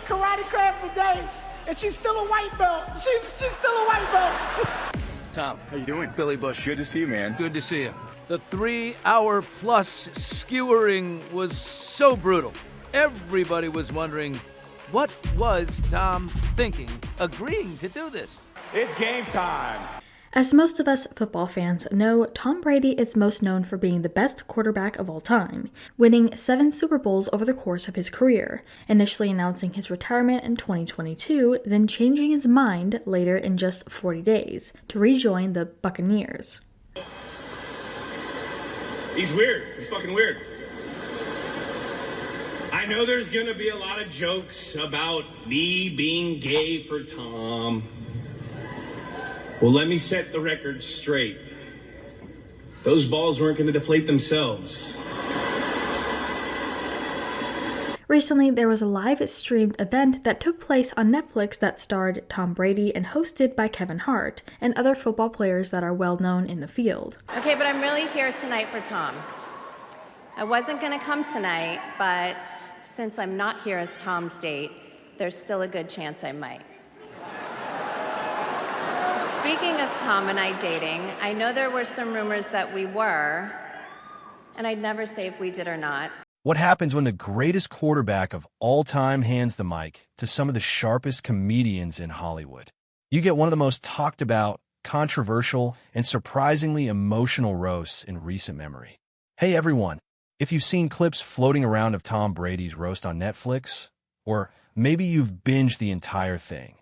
karate class today, and she's still a white belt. She's still a white belt. Tom, how you doing? Billy Bush, good to see you, man. Good to see you. The 3-hour-plus skewering was so brutal. Everybody was wondering, what was Tom thinking, agreeing to do this? It's game time. As most of us football fans know, Tom Brady is most known for being the best quarterback of all time, winning 7 Super Bowls over the course of his career, initially announcing his retirement in 2022, then changing his mind later in just 40 days to rejoin the Buccaneers. He's weird. He's fucking weird. I know there's gonna be a lot of jokes about me being gay for Tom. Well, let me set the record straight. Those balls weren't going to deflate themselves. Recently, there was a live-streamed event that took place on Netflix that starred Tom Brady and hosted by Kevin Hart and other football players that are well-known in the field. Okay, but I'm really here tonight for Tom. I wasn't going to come tonight, but since I'm not here as Tom's date, there's still a good chance I might. Speaking of Tom and I dating, I know there were some rumors that we were, and I'd never say if we did or not. What happens when the greatest quarterback of all time hands the mic to some of the sharpest comedians in Hollywood? You get one of the most talked about, controversial, and surprisingly emotional roasts in recent memory. Hey everyone, if you've seen clips floating around of Tom Brady's roast on Netflix, or maybe you've binged the entire thing,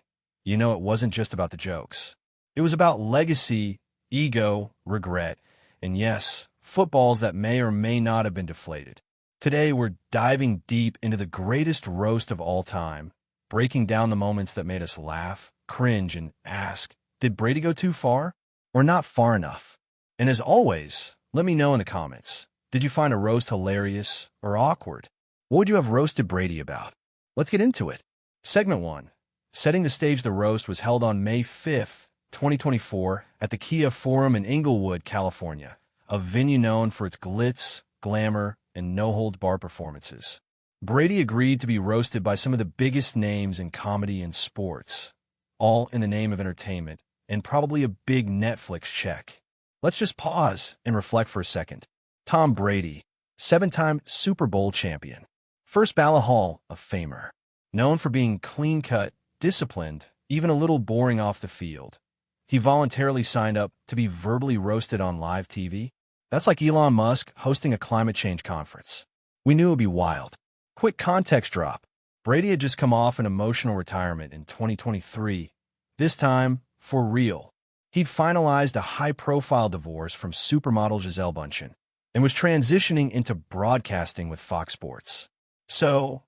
you know it wasn't just about the jokes. It was about legacy, ego, regret, and yes, footballs that may or may not have been deflated. Today, we're diving deep into the greatest roast of all time, breaking down the moments that made us laugh, cringe, and ask, did Brady go too far or not far enough? And as always, let me know in the comments, did you find a roast hilarious or awkward? What would you have roasted Brady about? Let's get into it. Segment 1. Setting the stage, the roast was held on May 5th, 2024 at the Kia Forum in Inglewood, California, a venue known for its glitz, glamour, and no-holds-barred performances. Brady agreed to be roasted by some of the biggest names in comedy and sports, all in the name of entertainment, and probably a big Netflix check. Let's just pause and reflect for a second. Tom Brady, 7-time Super Bowl champion, first ballot Hall of Famer, known for being clean-cut, disciplined, even a little boring off the field. He voluntarily signed up to be verbally roasted on live TV. That's like Elon Musk hosting a climate change conference. We knew it would be wild. Quick context drop. Brady had just come off an emotional retirement in 2023. This time, for real. He'd finalized a high-profile divorce from supermodel Gisele Bündchen and was transitioning into broadcasting with Fox Sports. So,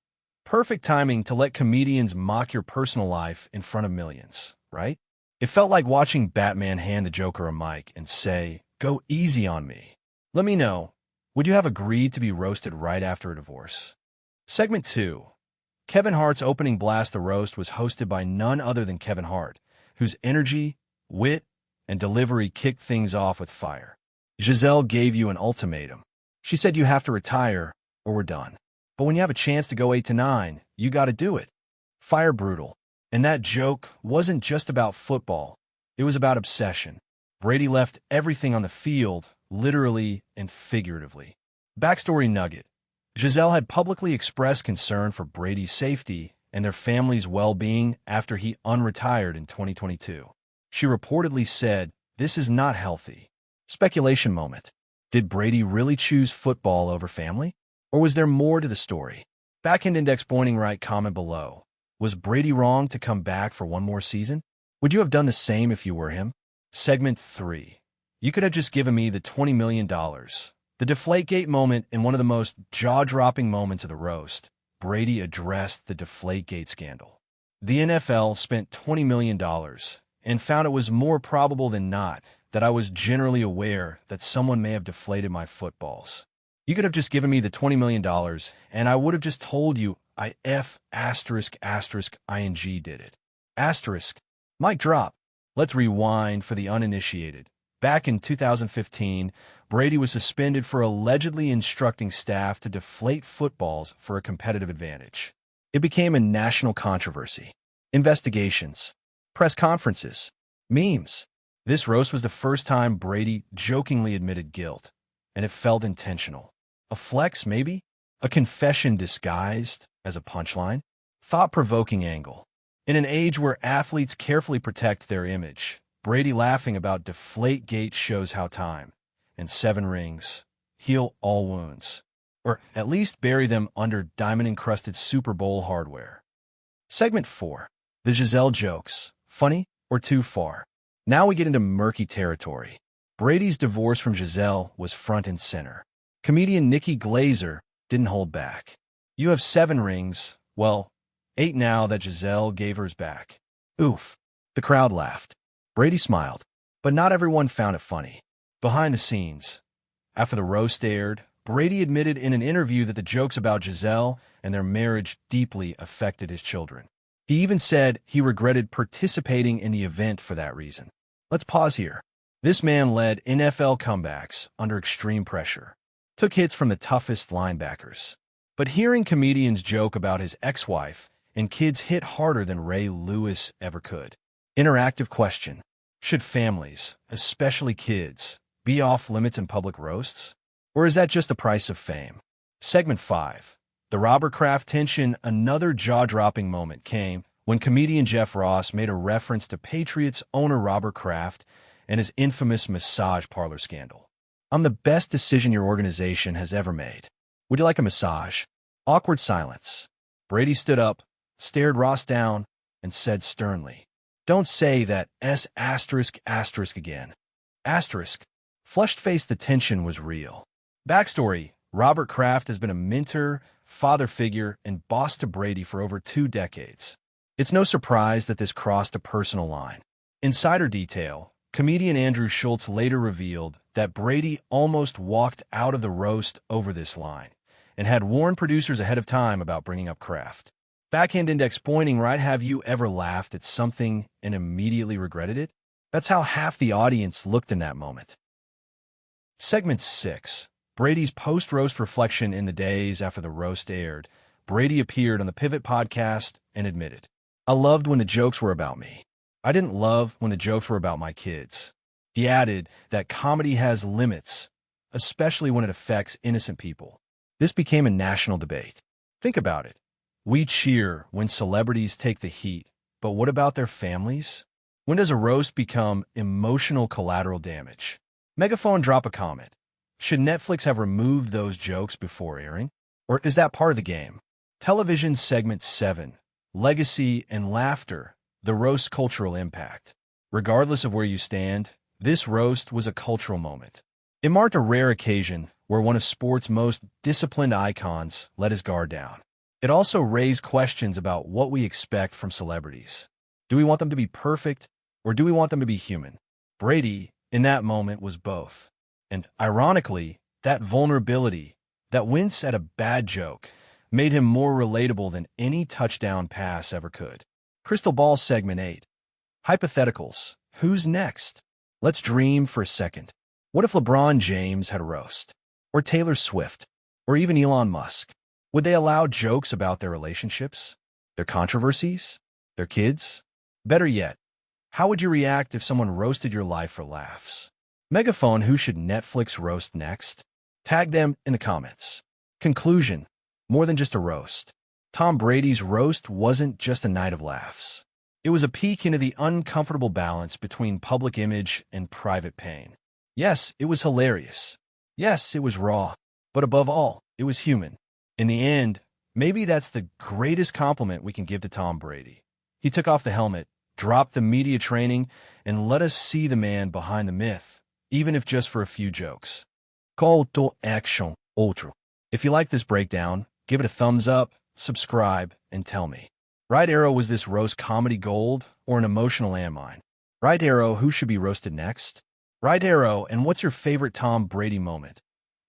perfect timing to let comedians mock your personal life in front of millions, right? It felt like watching Batman hand the Joker a mic and say, go easy on me. Let me know, would you have agreed to be roasted right after a divorce? Segment 2. Kevin Hart's opening blast the roast was hosted by none other than Kevin Hart, whose energy, wit, and delivery kicked things off with fire. Gisele gave you an ultimatum. She said you have to retire or we're done. But when you have a chance to go 8-9, you gotta do it. Fire brutal. And that joke wasn't just about football. It was about obsession. Brady left everything on the field, literally and figuratively. Backstory nugget. Gisele had publicly expressed concern for Brady's safety and their family's well-being after he unretired in 2022. She reportedly said, this is not healthy. Speculation moment. Did Brady really choose football over family? Or was there more to the story? Backhand index pointing right comment below. Was Brady wrong to come back for one more season? Would you have done the same if you were him? Segment 3. You could have just given me the $20 million. The Deflategate moment in one of the most jaw-dropping moments of the roast. Brady addressed the Deflategate scandal. The NFL spent $20 million and found it was more probable than not that I was generally aware that someone may have deflated my footballs. You could have just given me the $20 million and I would have just told you I **ing did it. Asterisk. Mic drop. Let's rewind for the uninitiated. Back in 2015, Brady was suspended for allegedly instructing staff to deflate footballs for a competitive advantage. It became a national controversy. Investigations, press conferences, memes. This roast was the first time Brady jokingly admitted guilt, and it felt intentional. A flex, maybe? A confession disguised as a punchline? Thought-provoking angle. In an age where athletes carefully protect their image, Brady laughing about Deflategate shows how time and 7 rings heal all wounds, or at least bury them under diamond-encrusted Super Bowl hardware. Segment 4. The Gisele jokes. Funny or too far? Now we get into murky territory. Brady's divorce from Gisele was front and center. Comedian Nikki Glaser didn't hold back. You have 7 rings, well, 8 now that Gisele gave hers back. Oof. The crowd laughed. Brady smiled, but not everyone found it funny. Behind the scenes, after the roast aired, Brady admitted in an interview that the jokes about Gisele and their marriage deeply affected his children. He even said he regretted participating in the event for that reason. Let's pause here. This man led NFL comebacks under extreme pressure, took hits from the toughest linebackers. But hearing comedians joke about his ex-wife and kids hit harder than Ray Lewis ever could. Interactive question. Should families, especially kids, be off limits in public roasts? Or is that just the price of fame? Segment 5. The Robert Kraft tension. Another jaw-dropping moment came when comedian Jeff Ross made a reference to Patriots owner Robert Kraft and his infamous massage parlor scandal. I'm the best decision your organization has ever made. Would you like a massage? Awkward silence. Brady stood up, stared Ross down, and said sternly, "Don't say that S*** again." Asterisk. Flushed-faced, the tension was real. Backstory. Robert Kraft has been a mentor, father figure, and boss to Brady for over 2 decades. It's no surprise that this crossed a personal line. Insider detail. Comedian Andrew Schultz later revealed that Brady almost walked out of the roast over this line and had warned producers ahead of time about bringing up Kraft. Backhand index pointing, right? Have you ever laughed at something and immediately regretted it? That's how half the audience looked in that moment. Segment 6. Brady's post-roast reflection. In the days after the roast aired, Brady appeared on the Pivot podcast and admitted, "I loved when the jokes were about me. I didn't love when the jokes were about my kids." He added that comedy has limits, especially when it affects innocent people. This became a national debate. Think about it. We cheer when celebrities take the heat, but what about their families? When does a roast become emotional collateral damage? Megaphone, drop a comment. Should Netflix have removed those jokes before airing? Or is that part of the game? Television. Segment 7. Legacy and laughter. The roast cultural impact. Regardless of where you stand, this roast was a cultural moment. It marked a rare occasion where one of sports' most disciplined icons let his guard down. It also raised questions about what we expect from celebrities. Do we want them to be perfect, or do we want them to be human? Brady, in that moment, was both. And ironically, that vulnerability, that wince at a bad joke, made him more relatable than any touchdown pass ever could. Crystal Ball. Segment 8. Hypotheticals. Who's next? Let's dream for a second. What if LeBron James had a roast? Or Taylor Swift? Or even Elon Musk? Would they allow jokes about their relationships? Their controversies? Their kids? Better yet, how would you react if someone roasted your life for laughs? Megaphone. Who should Netflix roast next? Tag them in the comments. Conclusion. More than just a roast. Tom Brady's roast wasn't just a night of laughs. It was a peek into the uncomfortable balance between public image and private pain. Yes, it was hilarious. Yes, it was raw. But above all, it was human. In the end, maybe that's the greatest compliment we can give to Tom Brady. He took off the helmet, dropped the media training, and let us see the man behind the myth, even if just for a few jokes. Call to action, ultra. If you like this breakdown, give it a thumbs up, subscribe, and tell me. Right arrow, was this roast comedy gold or an emotional landmine? Right arrow, who should be roasted next? Right arrow, and what's your favorite Tom Brady moment,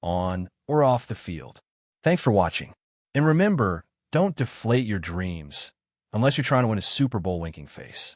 on or off the field? Thanks for watching. And remember, don't deflate your dreams unless you're trying to win a Super Bowl winking face.